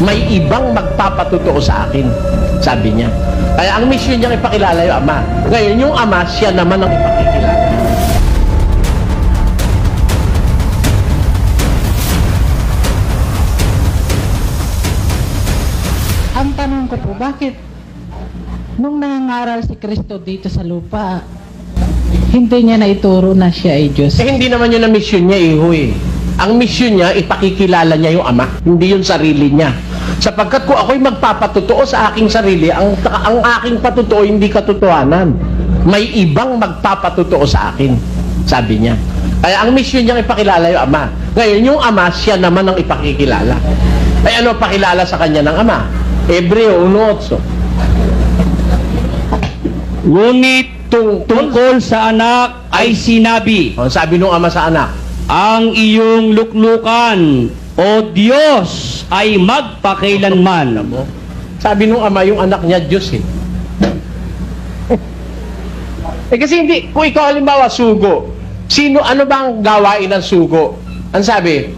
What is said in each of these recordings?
may ibang magpapatotoo sa akin, sabi niya. Kaya ang mission niya ipakilala yung Ama. Ngayon, yung Ama, siya naman ang ipakikilala. Ang tanong ko po, bakit nung nangangaral si Kristo dito sa lupa, hindi niya naituro na siya ay Diyos? Eh, hindi naman yun ang mission niya, iho eh. Ang mission niya, ipakikilala niya yung Ama, hindi yung sarili niya. Sapagkat kung ako'y magpapatotoo sa aking sarili, ang aking patotoo hindi katotohanan. May ibang magpapatotoo sa akin, sabi niya. Kaya ang mission niya ipakilala yung Ama. Ngayon, yung Ama, siya naman ang ipakikilala. Ay ano pakilala sa kanya ng Ama? Hebreo 1:8. Ngunit tungkol sa anak ay sinabi, Sabi nung Ama sa anak, ang iyong luklukan, O Diyos, ay magpakailanman. sabi nung Ama, yung anak niya, Diyos eh. Kasi hindi, kung ikaw halimbawa sugo, ano bang gawain ng sugo? Ang sabi,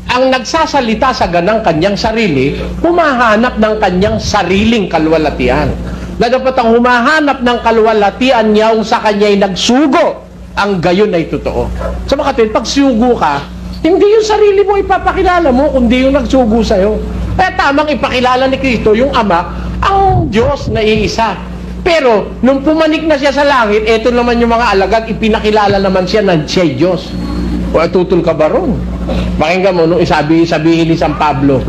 ang nagsasalita sa ganang kanyang sarili, humahanap ng kanyang sariling kalwalatian. Na dapat ang humahanap ng kalwalatian niya kung sa kanya'y nagsugo, ang gayon ay totoo. Sa mga kapatid, pag sugo ka, hindi yung sarili mo ipapakilala mo, kundi yung nagsugo sa'yo. Kaya tamang ipakilala ni Kristo, yung Ama, ang Diyos na iisa. Pero, nung pumanik na siya sa langit, eto naman yung mga alagad, ipinakilala naman siya na siya'y Diyos. O tutol ka ba ron? Pakinggan mo, nung sabihin ni San Pablo,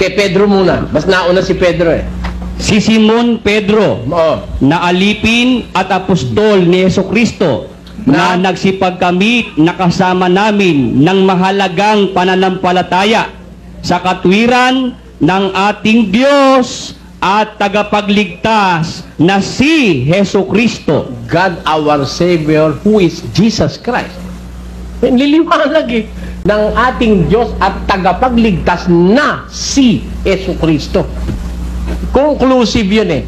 kay Pedro muna, mas nauna si Pedro eh. Si Simon Pedro, na alipin at apostol ni Jesucristo, na nagsipagkamit na kasama namin ng mahalagang pananampalataya sa katwiran ng ating Diyos at tagapagligtas na si Jesucristo. God our Savior, who is Jesus Christ. Nililiwanag eh, ng ating Diyos at tagapagligtas na si Jesucristo. Conclusive yun eh.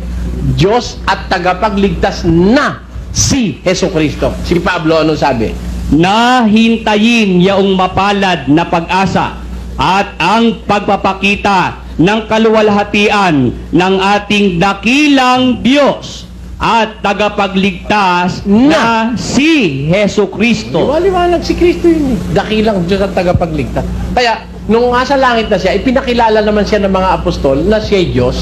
Diyos at tagapagligtas na si Jesucristo. Si Pablo, ano sabi? Na hintayin yaong mapalad na pag-asa at ang pagpapakita ng kaluwalhatian ng ating dakilang Diyos at tagapagligtas na si Jesucristo. Liwanag si Kristo yun eh. Dakilang Diyos at tagapagligtas. Kaya, nung nasa langit na siya, ipinakilala naman siya ng mga apostol na siya Diyos.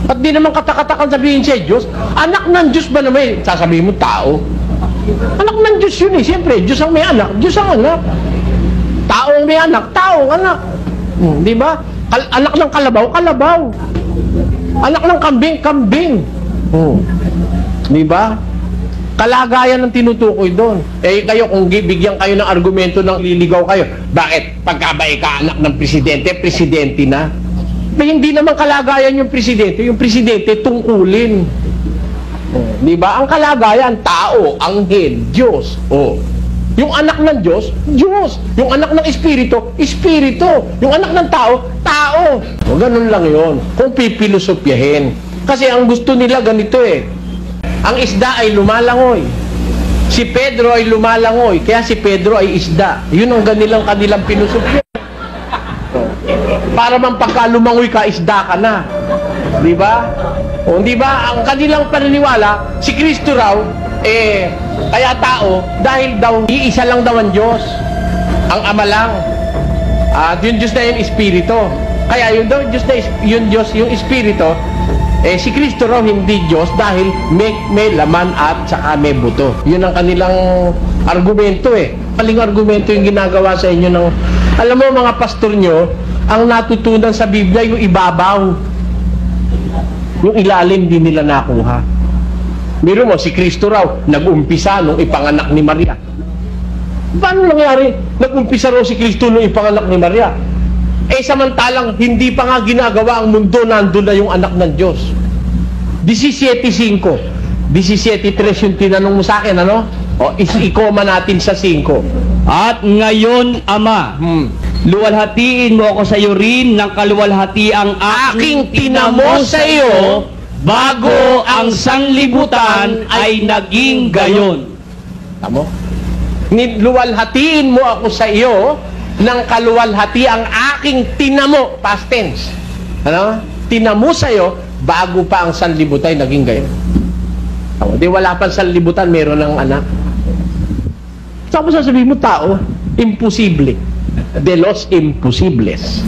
At di naman katakatakan sabihin siya Diyos. Anak ng Diyos ba naman? Sasabihin mo, tao. Anak ng Diyos yun eh. Siyempre, Diyos ang may anak, Diyos ang anak. Tao ang may anak, tao ang anak. Di ba? Anak ng kalabaw, kalabaw. Anak ng kambing, kambing. Di ba? Kalagayan ang tinutukoy doon. Eh kayo, kung bigyan kayo ng argumento ng liligaw kayo, bakit? Pagkabay ka anak ng presidente, presidente na. Hindi naman kalagayan yung presidente tungkulin. Di ba? Ang kalagayan, tao, anghel, Diyos. Yung anak ng Diyos, Diyos. Yung anak ng Espiritu, Espiritu. Yung anak ng tao, tao. Ganun lang yon. Kung pipilosopyahin. Kasi ang gusto nila ganito eh. Ang isda ay lumalangoy. Si Pedro ay lumalangoy. Kaya si Pedro ay isda. Yun ang kanilang pinusupya. Para man pagka lumangoy ka, isda ka na. Di ba? Di ba? Ang kanilang paniniwala, si Kristo raw, kaya tao, dahil daw, iisa lang daw ang Diyos. Ang Ama lang. At yung Diyos na yun, Espiritu. Kaya yun daw, yung Espiritu, si Kristo raw hindi Diyos dahil may laman at saka may buto. Yun ang kanilang argumento eh. Maling argumento yung ginagawa sa inyo ng... Alam mo mga pastor nyo, ang natutunan sa Biblia yung ibabaw. Yung ilalim din nila nakuha. Biro mo, si Kristo raw, nag-umpisa nung ipanganak ni Maria. Paano nangyari? Nag-umpisa raw si Kristo nung ipanganak ni Maria. Samantalang hindi pa nga ginagawa ang mundo, nandun na yung anak ng Diyos. 17:5. 17:3 yung tinanong mo sa akin, ano? Ikoma natin sa 5. At ngayon, Ama, luwalhatiin mo ako sa iyo rin ng kaluwalhatiang aking tinamo sa iyo bago ang sanglibutan ay naging gayon. Tamo? Luwalhatiin mo ako sa iyo ng kaluwalhati ang aking tinamo, past tense. Ano? Tinamo sa'yo, bago pa ang sanlibutan naging gayon. Di wala pa sanlibutan, meron ng anak. Saan mo sasabihin mo tao? Imposible. De los imposibles.